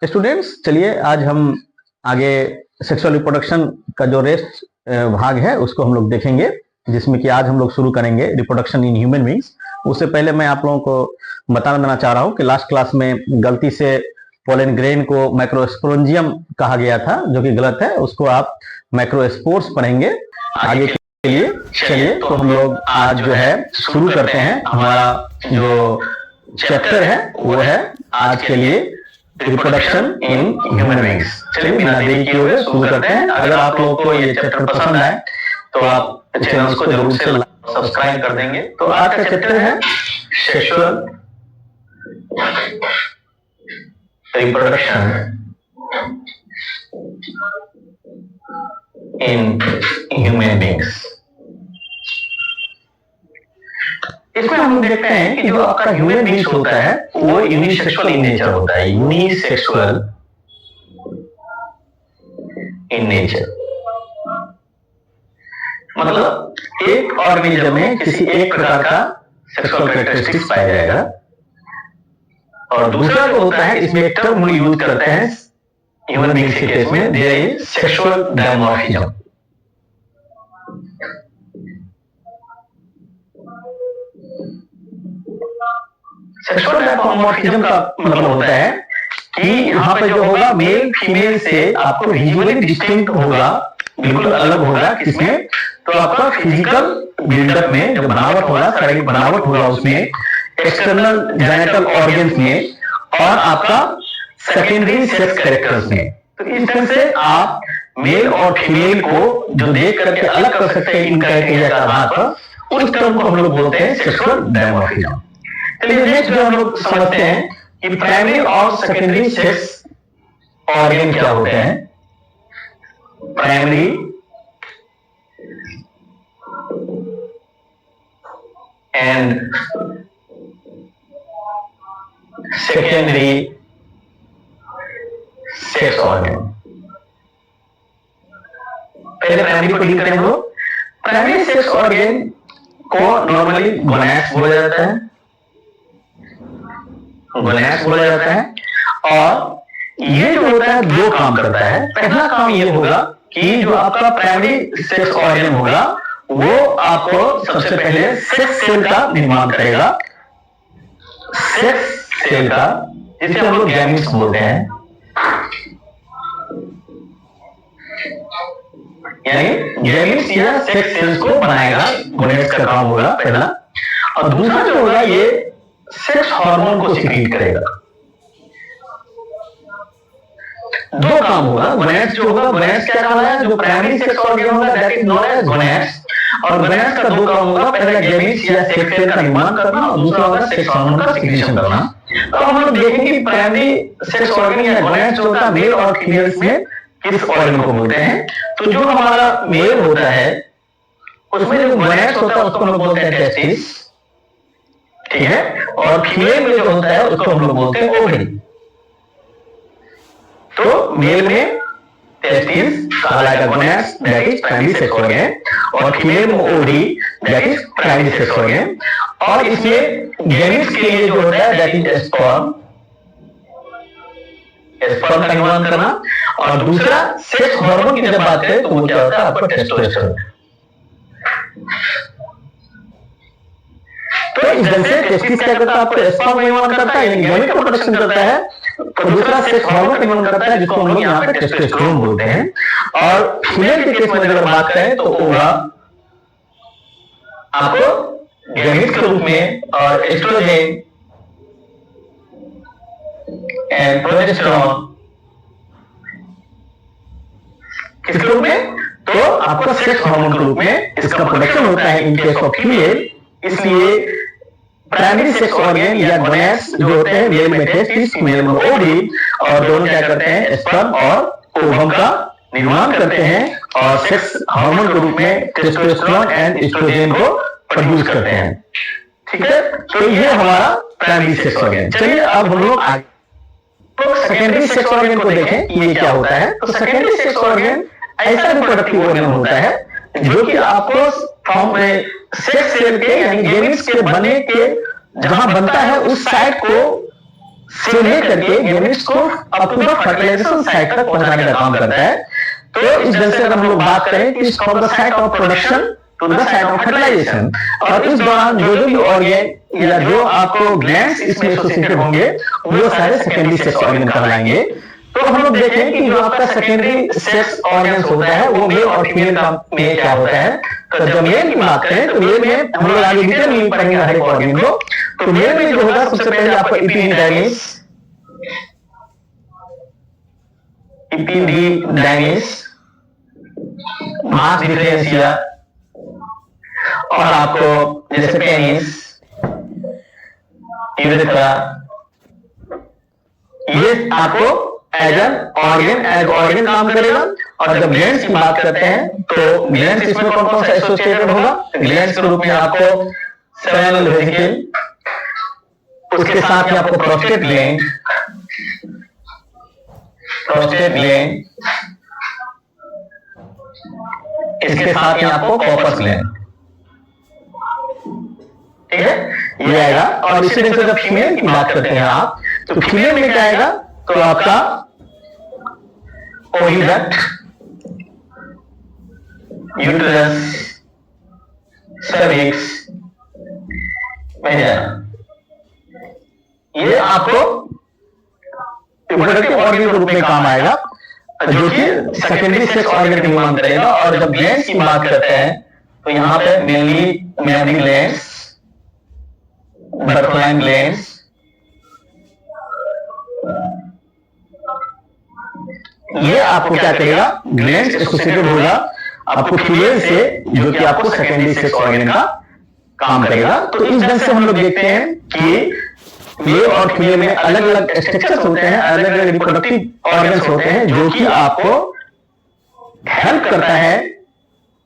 Students, चलिए आज हम आगे सेक्सुअल रिप्रोडक्शन का जो रेस्ट भाग है उसको हम लोग देखेंगे, जिसमें कि आज हम लोग शुरू करेंगे रिप्रोडक्शन इन ह्यूमन बींग्स। उससे पहले मैं आप लोगों को बता देना चाह रहा हूं कि लास्ट क्लास में गलती से पोलन ग्रेन को माइक्रोस्पोरेंजियम कहा गया था, जो कि गलत है। उसको आप माइक्रोस्पोर्स पढ़ेंगे आगे के लिए। चलिए तो हम लोग आज जो है शुरू करते हैं। हमारा जो चैप्टर है वो है आज के लिए रिप्रोडक्शन इन ह्यूमन बींग्स। चलिए बिना देरी किए हुए शुरू करते हैं। अगर आप लोगों को ये चैप्टर पसंद आए तो आप चैनल को जरूर से सब्सक्राइब कर देंगे। तो आज का चैप्टर है sexual reproduction in human beings. इसमें हम देखते हैं कि जो आपका ह्यूमन बींग्स होता है वो यूनिसेक्सुअल इन नेचर होता है। यूनिसेक्सुअल इन नेचर मतलब एक ऑर्गेनिज्म में किसी एक प्रकार का सेक्सुअल कैरेक्टरिस्टिक्स पाया जाएगा। और दूसरा जो होता है, इसमें एक टर्म हम यूज करते हैं ह्यूमन बींग्स के केस में, there is sexual dimorphism. Sexual dimorphism का मतलब होता है कि यहाँ पे जो होगा मेल फीमेल से आपको विजुअली डिस्टिंक्ट होगा, बिल्कुल अलग होगा। किसमें? तो आपका फिजिकल बिल्डअप में जो बनावट होगा, शारीरिक बनावट होगा उसमें, एक्सटर्नल जेनिटल ऑर्गन्स में, और आपका सेकेंडरी सेक्स कैरेक्टर्स में। तो इस तरह से आप मेल और फीमेल को जो देख करके अलग कर सकते हैं इन क्राइटेरिया के आधार पर, उस टर्म को हम लोग बोलते हैं सेक्सुअल डायमॉर्फिज्म। चलिए नेक्स्ट जो हम लोग समझते हैं कि प्राइमरी और सेकेंडरी सेक्स ऑर्गन क्या होते हैं। Primary and secondary sex organ. पहले प्राइमरी को डील करेंगे। प्राइमरी सेक्स ऑर्गन को नॉर्मली गोनैड्स बोला जाता है, गोनैड्स बोला जाता है। और ये जो होता है दो काम करता है। पहला काम ये होगा कि जो आपका प्राइमरी सेक्स ऑर्गन होगा वो आपको सबसे पहले सेक्स सेल का निर्माण करेगा। सेक्स सेल का, जिसे हम लोग गैमीट्स बोलते हैं, यानी गैमीट्स या सेक्स सेल्स को बनाएगा। गोनैड्स का काम होगा पहला। और दूसरा जो होगा ये सेक्स हार्मोन को सीक्रेट करेगा। दो काम होगा। गोनैड्स जो होगा, गोनैड्स क्या काम है? जो प्राइमरी सेक्स ऑर्गन होगा that is known as gonads. और गोनैड्स का दो काम होगा, पहला गैमीट्स या सेक्स सेल का निर्माण करना और दूसरा होगा सेक्स हार्मोन का सीक्रेशन करना। तो हम लोग देखेंगे कि प्राइमरी सेक्स ऑर्गन या गोनैड्स जो होता है मेल और फीमेल्स में किस ऑर्गन को बोलते हैं। तो जो हमारा मेल होता है उसमें जो गोनैड्स होता है उसको हम लोग बोलते हैं टेस्टिस, ठीक है। और फीमेल में जो होता है उसको हम लोग बोलते हैं ओवरी। तो मेल में टेस्टिस कहलाएगा gonads, that is primary sex organ, और फीमेल में ovary, that is primary sex organ. और इसमें गैमीट्स के लिए जो होता है दैट इज स्पर्म, स्पर्म का निर्माण करना। और दूसरा सेक्स हार्मोन की जब बात करें तो वो क्या होता है आपका टेस्टोस्टेरोन। तो इस ढंग से टेस्टिस क्या करता है? आपको स्पर्म का निर्माण करता है, यानी गैमीट का प्रोडक्शन करता है। और दूसरा सेक्स हार्मोन का निर्माण करता है, जिसको हम लोग यहाँ पे टेस्टोस्टेरोन बोलते हैं। और फीमेल के केस में अगर बात करें तो होगा आपको गैमीट के रूप में और एस्ट्रोजन एंड प्रोजेस्टेरोन किस रूप में? तो आपको सेक्स हार्मोन के रूप में इसका प्रोडक्शन होता है इन केस ऑफ फीमेल। इसलिए प्राइमरी सेक्स ऑर्गन या गोनैड्स जो होते हैं मेल में टेस्टिस, फीमेल में ओवरी, और दोनों क्या करते हैं? स्पर्म और ओवम का निर्माण करते हैं और सेक्स हार्मोन के रूप में टेस्टोस्टेरोन एंड एस्ट्रोजन को प्रोड्यूस करते हैं, ठीक है। तो ये हमारा प्राइमरी सेक्स ऑर्गन। चलिए अब हम लोग आगे तो सेकेंडरी सेक्स ऑर्गन को देखें कि ये क्या होता है। तो सेकेंडरी सेक्स ऑर्गन ऐसा रिप्रोडक्टिव ऑर्गन होता है जो कि आपको फ्रॉम सेक्स सेल के यानी गैमीट्स के बनने के जहां बनता है उस साइट को से लेकर के गेमेट्स को up to the fertilization site तक पहुंचाने का काम करता है। तो इस ढंग से अगर हम लोग बात करें कि from the site of production to the site of fertilization, और इस दौरान जो जो भी ऑर्गेन या जो आपको ग्लैंड्स इसमें एसोसिएटेड होंगे वो सारे सेकेंडरी सेक्स ऑर्गन कहलाएंगे। तो हम लोग देखें कि जो आपका सेकेंडरी सेक्स ऑर्गन होता है वो मेल और फीमेल का में क्या होता है। तो जब मेल की बात करें तो मेल में हम लोग आगे डिटेल में पढ़ेंगे हर एक ऑर्गन को। तो मेल में जो होगा सबसे पहले आपका इपिडिडाइमिस, मास डिफरेंशिया, और आपको जैसे पेनिस, यूरेथ्रा, ये आपको एज ऑर्गन काम करेगा। और जब ग्लैंड्स की बात करते हैं तो ग्लैंड्स इसमें कौन कौन सा एसोसिएटेड होगा। ग्लैंड्स के रूप में आपको सेरेनल वेसिकल, उसके साथ में आपको प्रोस्टेट ग्लैंड, इसके साथ में आपको कॉर्पस ग्लैंड, ठीक है, ये आएगा। और इसी तरह से जब फीमेल की बात करते हैं आप, तो फीमेल में क्या आएगा, तो आपका ओविडक्ट, यूट्रस, सर्विक्स, ये आपको रिप्रोडक्टिव ऑर्गन के रूप में काम आएगा, जो कि सेकेंडरी सेक्स ऑर्गन का निर्माण करेगा। और जब ग्लैंड्स की बात करते हैं तो यहां पे mainly memory glands, butterfly glands, ये आपको क्या करेगा, ग्लैंड्स एसोसिएटेड होगा आपको फीमेल से, जो कि आपको सेकेंडरी सेक्स ऑर्गन का काम करेगा। तो इस ढंग से हम लोग देखते हैं कि मेल और फीमेल में अलग अलग स्ट्रक्चर्स होते हैं, अलग अलग रिप्रोडक्टिव ऑर्गन्स होते हैं, जो कि आपको हेल्प करता है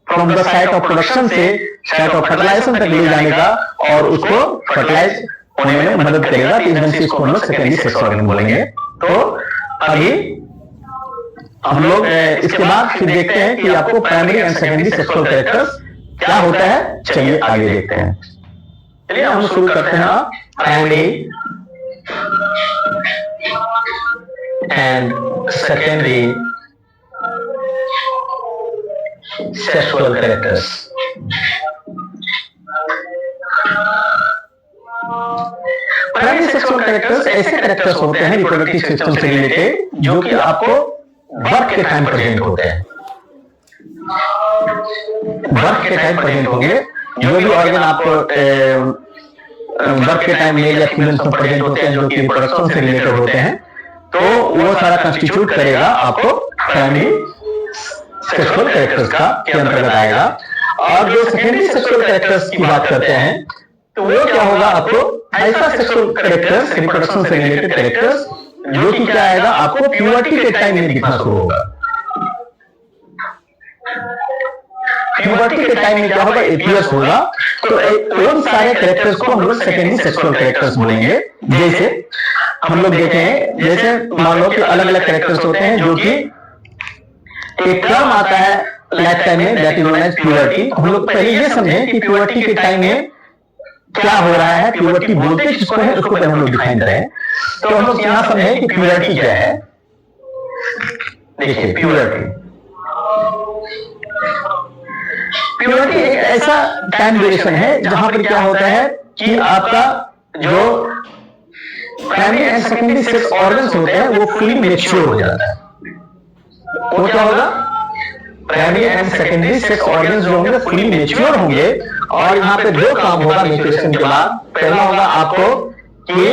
from the site of production से साइट ऑफ फर्टिलाइजेशन तक ले जाने का, और उसको फर्टिलाइज होने में मदद करेगा। तो इस ढंग से इसको हम लोग सेकेंडरी सेक्स ऑर्गन बोलेंगे। तो अभी हम लोग इसके बाद फिर देखते हैं कि आपको primary and secondary sexual characters क्या होता है। चलिए आगे देखते हैं। चलिए हम शुरू करते हैं primary and secondary sexual characters. Primary sexual characters ऐसे कैरेक्टर्स होते हैं रिप्रोडक्टिव सिस्टम से रिलेटेड, जो कि आपको बर्थ के टाइम प्रेजेंट होते हैं। बर्थ के टाइम प्रेजेंट होंगे, जो भी ऑर्गन आपको बर्थ के टाइम मेल या फीमेल में प्रेजेंट होते हैं, जो कि रिप्रोडक्शन से रिलेटेड होते हैं, तो वो सारा कंस्टिट्यूट करेगा आपको प्राइमरी सेक्सुअल कैरेक्टर्स का के अंतर्गत आएगा। और जो सेकेंडरी सेक्सुअल कैरेक्टर्स की बात करते हैं तो वो क्या होगा, आपको ऐसा सेक्सुअल कैरेक्टर्स, रिप्रोडक्शन से रिलेटेड कैरेक्टर्स, जो कि क्या आएगा, आपको प्यूबर्टी के टाइम में दिखना शुरू होगा। प्यूबर्टी के टाइम में क्या होगा, एपियर्स होगा। तो उन सारे कैरेक्टर्स को हम लोग सेकेंडरी सेक्सुअल कैरेक्टर्स बोलेंगे। जैसे हम लोग देखें, जैसे मान लो कि अलग अलग कैरेक्टर्स होते हैं, जो कि एक टर्म आता है लाइफ टाइम में, that is known as puberty. हम लोग पहले ये समझें कि प्यूबर्टी के टाइम में क्या हो रहा है, प्यूबर्टी बोलते किसको है, उसको पहले हम लोग डिफाइन करें। तो हम लोग यहां समझें कि प्यूबर्टी क्या है। देखिए प्यूबर्टी एक ऐसा टाइम ड्यूरेशन है जहां पर क्या होता है कि आपका जो primary and secondary sex organs होते हैं वो फुली मैच्योर हो जाता है। वो क्या होगा, primary and secondary sex organs जो होंगे फुली मैच्योर होंगे। और यहाँ पे दो काम होगा मैच्योरेशन के बाद। पहला होगा आपको कि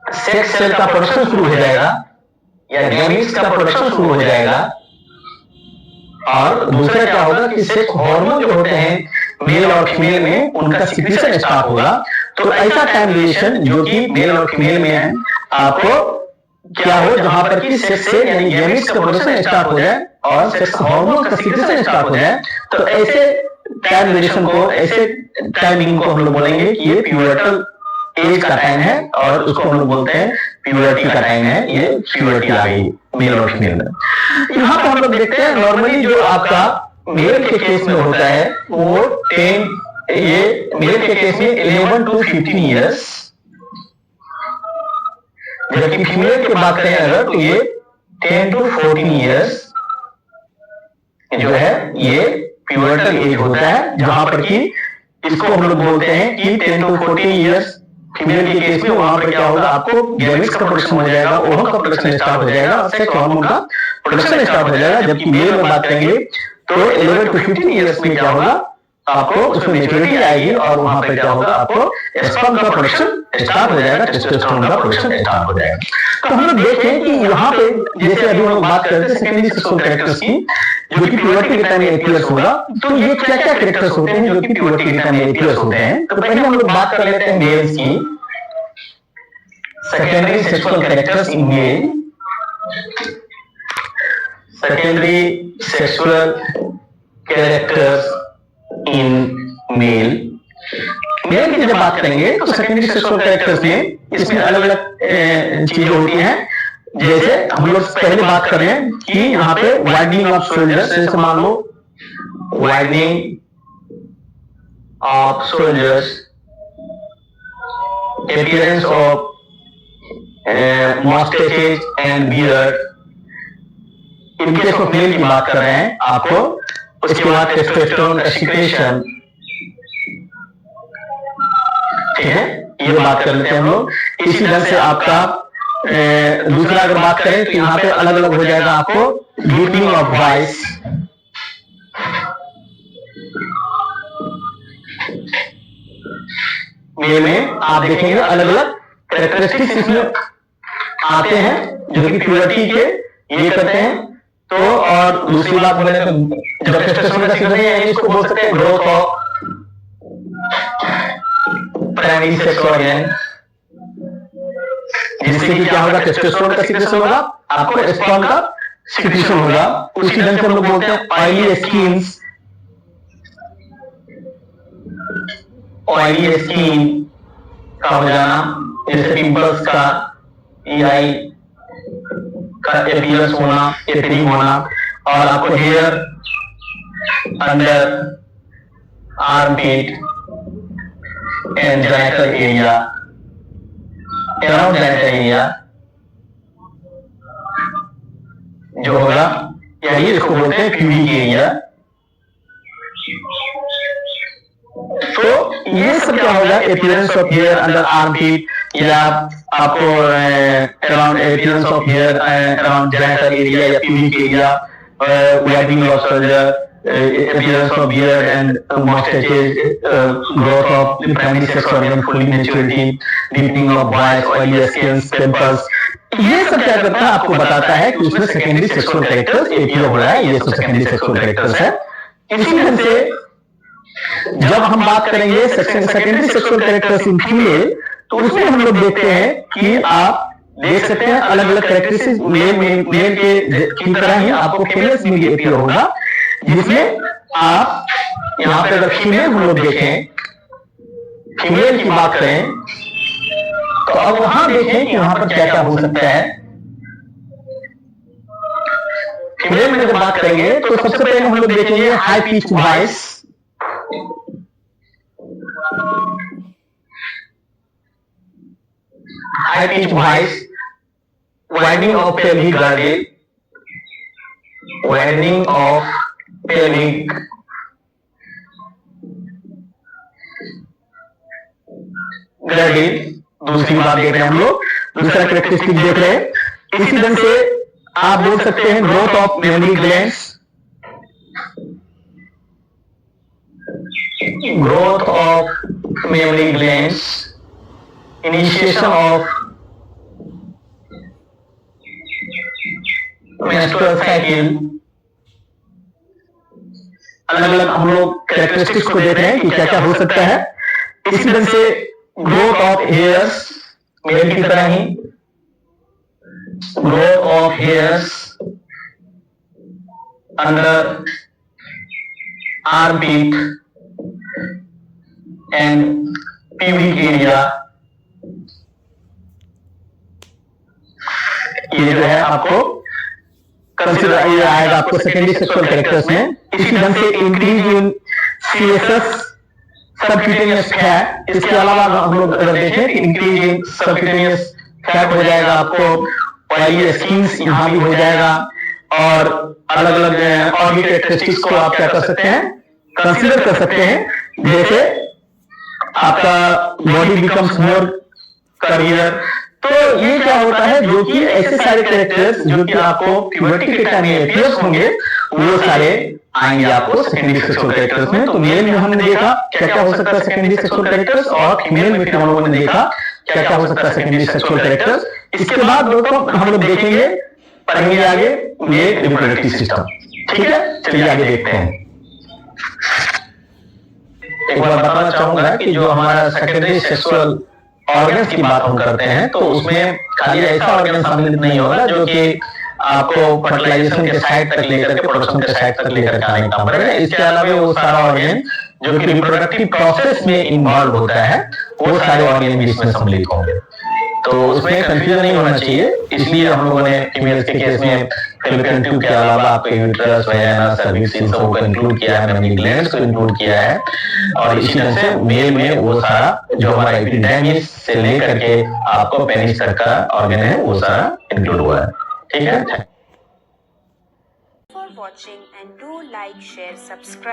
सेक्स सेल का प्रोडक्शन शुरू हो जाएगा, या गैमीट्स का प्रोडक्शन शुरू हो जाएगा। और दूसरा क्या होगा कि सेक्स हार्मोन जो होते हैं मेल और फीमेल में, उनका सिक्रीशन स्टार्ट होगा। तो ऐसा टाइम ड्यूरेशन जो कि मेल और फीमेल में है, आपको क्या हो, जहां पर कि सेक्स सेल यानी गैमीट्स का प्रोडक्शन स्टार्ट हो जाए और सेक्स हार्मोन का सिक्रीशन स्टार्ट हो जाए। तो ऐसे टाइम ड्यूरेशन को, ऐसे टाइमिंग को हम लोग बोलेंगे कि ये प्यूबर्टल एज का टाइम है, और उसको हम लोग बोलते हैं प्यूबर्टी का टाइम है। ये प्यूबर्टी आ गई मेल और फीमेल में। यहाँ पर हम लोग देखते हैं नॉर्मली जो आपका मेल के केस में होता है वो 10, ये मेल के केस में 11 to 15 ईयर्स, जबकि फीमेल की बात करें अगर तो ये 10 to 14 ईयर्स जो है ये प्यूबर्टल एज होता है, जहां पर कि इसको हम लोग बोलते हैं कि 10 to 14 ईयर्स फीमेल के केस में वहां पर क्या होगा, आपको गैमेट्स का प्रोडक्शन हो जाएगा, ओवम का प्रोडक्शन स्टार्ट हो जाएगा और सेक्स हार्मोन का प्रोडक्शन स्टार्ट हो जाएगा। जबकि मेल में बात करेंगे तो 11 to 15 ईयर्स में क्या होगा, आपको उसमें मेच्योरिटी आएगी और वहां पर क्या होगा, आपको स्पर्म का प्रोडक्शन स्टार्ट हो जाएगा, टेस्टोस्टेरोन का प्रोडक्शन स्टार्ट हो जाएगा। तो हम लोग देखें कि यहाँ पे जैसे अभी हम लोग बात करते हैं सेकेंडरी सेक्सुअल कैरेक्टर्स की, जो कि प्यूबर्टी के टाइम में अपीयर्स होगा, तो ये क्या क्या कैरेक्टर्स होते हैं जो कि प्यूबर्टी के टाइम में अपीयर्स होते हैं। तो पहले हम लोग बात कर लेते हैं मेल्स की, secondary sexual characters in male. Secondary sexual characters in male, male की जब बात करेंगे तो सेकेंडरी सेक्सुअल कैरेक्टर्स में इसमें अलग अलग चीजें होती हैं। जैसे हम लोग पहले बात कर रहे हैं कि यहाँ पे वाइडनिंग ऑफ शोल्डर्स, जैसे मान लो widening of shoulders, appearance of moustaches and beard, in case of male की बात कर रहे हैं आपको। उसके बाद टेस्टोस्टेरोन का सीक्रेशन, ठीक है, ये बात कर लेते हैं हम लोग। इसी ढंग से आपका दूसरा अगर बात करें तो यहाँ पे अलग अलग हो जाएगा आपको डीपनिंग ऑफ वॉइस, मेल में आप देखेंगे अलग अलग कैरेक्टरिस्टिक्स इसमें आते हैं जो कि प्यूबर्टी के ये करते हैं। तो और दूसरी बात बोले तो जब टेस्टोस्टेरोन का सीक्रेशन है, इसको बोल सकते हैं growth of primary sex organ, जिससे कि क्या होगा, टेस्टोस्टेरोन का सीक्रेशन होगा, आपको स्पर्म का सीक्रेशन होगा। उसी ढंग से हम लोग बोलते हैं ऑयली स्किन्स, ऑयली स्किन का हो जाना, जैसे पिंपल्स का, आई का अपीयरेंस होना, एथनिक होना, और आपको hair under armpit and genital area, around genital area जो होगा, यही इसको बोलते हैं प्यूबिक एरिया। तो ये सब क्या होगा, appearance of hair under armpit, या आपको around appearance of hair around genital area या pubic area, widening of shoulder, appearance of beard and mustaches, growth of primary sex organ, full maturity, deepening of voice, oily skins, pimples, ये सब क्या करता है, आपको बताता है कि उसमें सेकेंडरी सेक्सुअल कैरेक्टर्स अपीयर हो रहा है। ये सब सेकेंडरी सेक्सुअल कैरेक्टर्स है। इसी ढंग से जब हम बात करेंगे secondary sexual characters in female, तो उसमें हम लोग देखते हैं कि आप देख सकते हैं अलग अलग कैरेक्टरिस्टिक्स मेल के की तरह ही आपको फीमेल्स में भी अपीयर होगा, जिसमें आप यहाँ पे अगर फीमेल हम लोग देखें, फीमेल की बात करें तो अब वहां देखें कि वहां पर क्या क्या हो सकता है। फीमेल में जब बात करेंगे तो सबसे पहले हम लोग देखेंगे high pitch voice, high pitch voice, widening of pelvic girdle, widening of pelvic girdle, दूसरी बात देख रहे हैं हम लोग, दूसरा कैरेक्टरिस्टिक देख रहे हैं। इसी ढंग से आप बोल सकते हैं growth of mammary glands, growth of mammary glands, initiation of menstrual cycle, अलग अलग हम लोग कैरेक्टरिस्टिक्स को देख रहे हैं कि क्या क्या हो सकता है। इसी ढंग से ग्रोथ ऑफ हेयर्स, मेल की तरह ही growth of hairs under armpit and pubic area, ये जो है आपको कंसीडर ये आएगा आपको सेकेंडरी सेक्सुअल कैरेक्टर्स में। इसी ढंग से increase in CSS subcutaneous fat, इसके अलावा हम लोग अगर देखें इंक्रीज इन सबक्यूटेनियस फैट हो जाएगा, आपको ऑयली स्किन्स यहाँ भी हो जाएगा, और अलग अलग और भी कैरेक्टरिस्टिक्स को आप क्या कर सकते हैं, कंसीडर कर सकते हैं। जैसे आपका बॉडी बिकम्स मोर कर्वियर। तो ये क्या होता है, जो कि ऐसे सारे कैरेक्टर्स जो कि आपको प्यूबर्टी के टाइम में अपीयर्स होंगे, वो सारे आएंगे आपको सेकेंडरी सेक्सुअल कैरेक्टर्स में। तो मेल में हमने देखा क्या क्या हो सकता है सेकेंडरी सेक्सुअल कैरेक्टर्स, और फीमेल में हम लोगों ने देखा क्या क्या हो सकता है सेकेंडरी सेक्सुअल कैरेक्टर्स। इसके बाद दोस्तों हम लोग देखेंगे, पढ़ेंगे आगे मेल रिप्रोडक्टिव सिस्टम। ठीक है, चलिए आगे देखते हैं। एक बार बताना चाहूंगा कि जो हमारा सेकेंडरी सेक्सुअल ऑर्गन्स की बात हम करते हैं, तो उसमें खाली ऐसा ऑर्गन सम्मिलित नहीं होगा जो कि आपको फर्टिलाइजेशन के साइड तक लेकर के प्रोडक्शन के साइड तक लेकर के आने का पड़ेगा। इसके अलावा वो सारा ऑर्गन जो कि रिप्रोडक्टिव प्रोसेस में इन्वॉल्व होता है, वो सारे ऑर्गन भी इसमें सम्मिलित होंगे। तो उसमें कंफ्यूजन नहीं होना चाहिए, इसलिए हम लोगों ने फीमेल्स के केस में फैलोपियन ट्यूब के अलावा आपके यूट्रस, वाजाना, सर्विक्स, इन सबको इंक्लूड किया है, मेमरी ग्लैंड्स को इंक्लूड किया है। और इसी तरह से मेल में वो सारा जो हमारा एपिडिडाइमिस से लेकर के आपको पेनिस तक का ऑर्गन है, वो सारा इंक्लूड हुआ है। ठीक है। For watching and do like, share, subscribe.